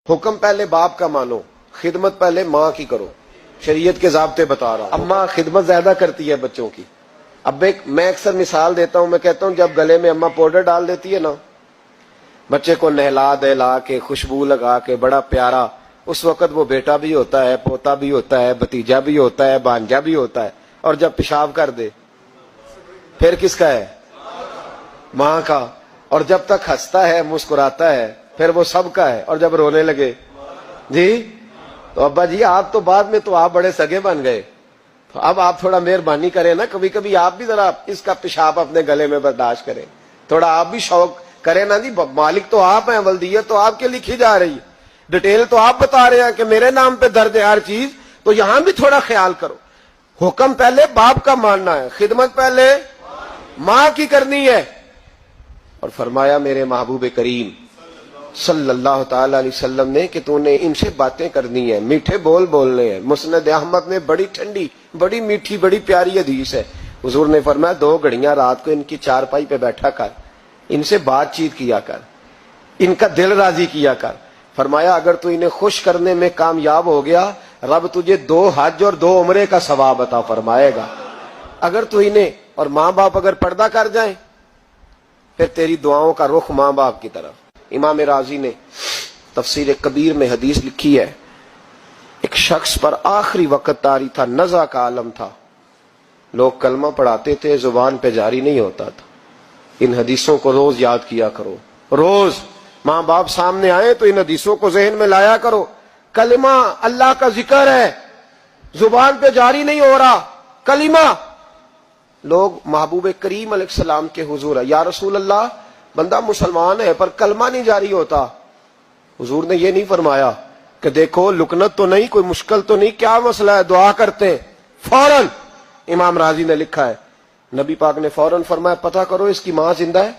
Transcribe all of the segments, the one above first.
حکم پہلے باپ کا مانو، خدمت پہلے ماں کی کرو، شریعت کے ضابطے بتا رہا ہوں۔ اماں خدمت زیادہ کرتی ہے بچوں کی۔ اب میں اکثر مثال دیتا ہوں، میں کہتا ہوں جب گلے میں اماں پاؤڈر ڈال دیتی ہے نا، بچے کو نہلا دہلا کے خوشبو لگا کے بڑا پیارا، اس وقت وہ بیٹا بھی ہوتا ہے، پوتا بھی ہوتا ہے، بھتیجا بھی ہوتا ہے، بھانجا بھی ہوتا ہے، اور جب پیشاب کر دے پھر کس کا ہے؟ ماں کا۔ اور جب تک ہنستا ہے مسکراتا ہے پھر وہ سب کا ہے، اور جب رونے لگے جی تو ابا جی آپ تو بعد میں تو آپ بڑے سگے بن گئے، تو اب آپ تھوڑا مہربانی کریں نا، کبھی کبھی آپ بھی ذرا اس کا پیشاب اپنے گلے میں برداشت کریں، تھوڑا آپ بھی شوق کریں نا جی، مالک تو آپ ہیں، ولدیت تو آپ کے لکھی جا رہی ہے، ڈیٹیل تو آپ بتا رہے ہیں کہ میرے نام پہ درد ہے ہر چیز، تو یہاں بھی تھوڑا خیال کرو۔ حکم پہلے باپ کا ماننا ہے، خدمت پہلے ماں کی کرنی ہے۔ اور فرمایا میرے محبوب کریم صلی اللہ تعالی علیہ وسلم نے کہ تو نے ان سے باتیں کرنی ہے، میٹھے بول بولنے ہیں۔ مسند احمد میں بڑی ٹھنڈی، بڑی میٹھی، بڑی پیاری حدیث ہے، حضور نے فرمایا 2 گھڑیاں رات کو ان کی چارپائی پہ بیٹھا کر، ان سے بات چیت کیا کر، ان کا دل راضی کیا کر۔ فرمایا اگر تو انہیں خوش کرنے میں کامیاب ہو گیا، رب تجھے 2 حج اور 2 عمرے کا ثواب عطا فرمائے گا۔ اگر تو انہیں اور ماں باپ اگر پردہ کر جائیں پھر تیری دعاؤں کا رخ ماں باپ کی طرف۔ امام رازی نے تفسیر کبیر میں حدیث لکھی ہے، ایک شخص پر آخری وقت طاری تھا، نزع کا عالم تھا، لوگ کلمہ پڑھاتے تھے، زبان پہ جاری نہیں ہوتا تھا۔ ان حدیثوں کو روز یاد کیا کرو، روز ماں باپ سامنے آئے تو ان حدیثوں کو ذہن میں لایا کرو۔ کلمہ اللہ کا ذکر ہے، زبان پہ جاری نہیں ہو رہا کلمہ، لوگ محبوب کریم علیہ السلام کے حضور ہے، یا رسول اللہ بندہ مسلمان ہے پر کلمہ نہیں جاری ہوتا۔ حضور نے یہ نہیں فرمایا کہ دیکھو لکنت تو نہیں، کوئی مشکل تو نہیں، کیا مسئلہ ہے، دعا کرتے ہیں۔ فوراً امام راضی نے لکھا ہے نبی پاک نے فوراً فرمایا پتہ کرو اس کی ماں زندہ ہے؟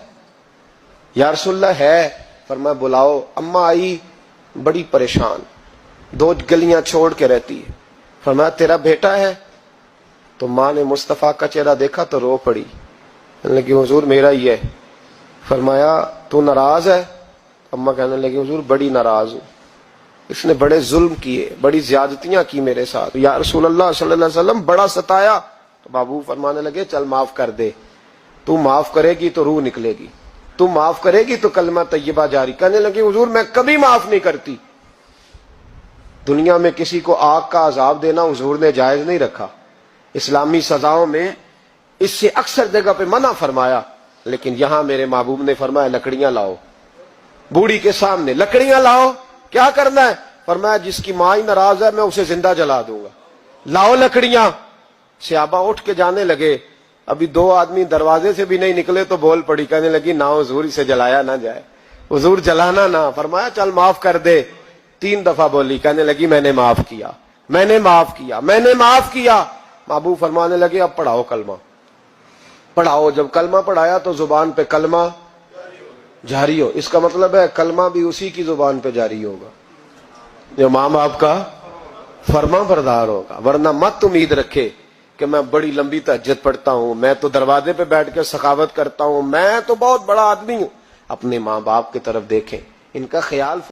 یا رسول اللہ ہے۔ فرمایا بلاؤ۔ اماں آئی بڑی پریشان، 2 گلیاں چھوڑ کے رہتی ہے۔ فرمایا تیرا بیٹا ہے؟ تو ماں نے مصطفیٰ کا چہرہ دیکھا تو رو پڑی، کہنے لگی حضور میرا ہی ہے۔ فرمایا تو ناراض ہے؟ اماں کہنے لگی حضور بڑی ناراض ہوں، اس نے بڑے ظلم کیے، بڑی زیادتیاں کی میرے ساتھ، یا رسول اللہ صلی اللہ علیہ وسلم بڑا ستایا۔ تو بابو فرمانے لگے چل معاف کر دے، تو معاف کرے گی تو روح نکلے گی، تو معاف کرے گی تو کلمہ طیبہ جاری۔ کہنے لگی حضور میں کبھی معاف نہیں کرتی۔ دنیا میں کسی کو آگ کا عذاب دینا حضور نے جائز نہیں رکھا، اسلامی سزاؤں میں اس سے اکثر جگہ پہ منع فرمایا، لیکن یہاں میرے محبوب نے فرمایا لکڑیاں لاؤ، بوڑھی کے سامنے لکڑیاں لاؤ۔ کیا کرنا ہے؟ فرمایا جس کی ماں ہی ناراض ہے میں اسے زندہ جلا دوں گا، لاؤ لکڑیاں۔ صحابہ اٹھ کے جانے لگے، ابھی 2 آدمی دروازے سے بھی نہیں نکلے تو بول پڑی، کہنے لگی نہ حضور اسے جلایا نہ جائے، حضور جلانا نہ۔ فرمایا چل معاف کر دے۔ 3 دفعہ بولی، کہنے لگی میں نے معاف کیا، میں نے معاف کیا، میں نے معاف کیا۔ محبوب فرمانے لگے اب پڑھاؤ کلمہ، پڑھاؤ۔ جب کلمہ پڑھایا تو زبان پہ کلمہ جاری ہو، اس کا مطلب ہے کلمہ بھی اسی کی زبان پہ جاری ہوگا جو ماں باپ کا فرما بردار ہوگا۔ ورنہ مت امید رکھے کہ میں بڑی لمبی تہجد پڑھتا ہوں، میں تو دروازے پہ بیٹھ کے سخاوت کرتا ہوں، میں تو بہت بڑا آدمی ہوں۔ اپنے ماں باپ کی طرف دیکھیں، ان کا خیال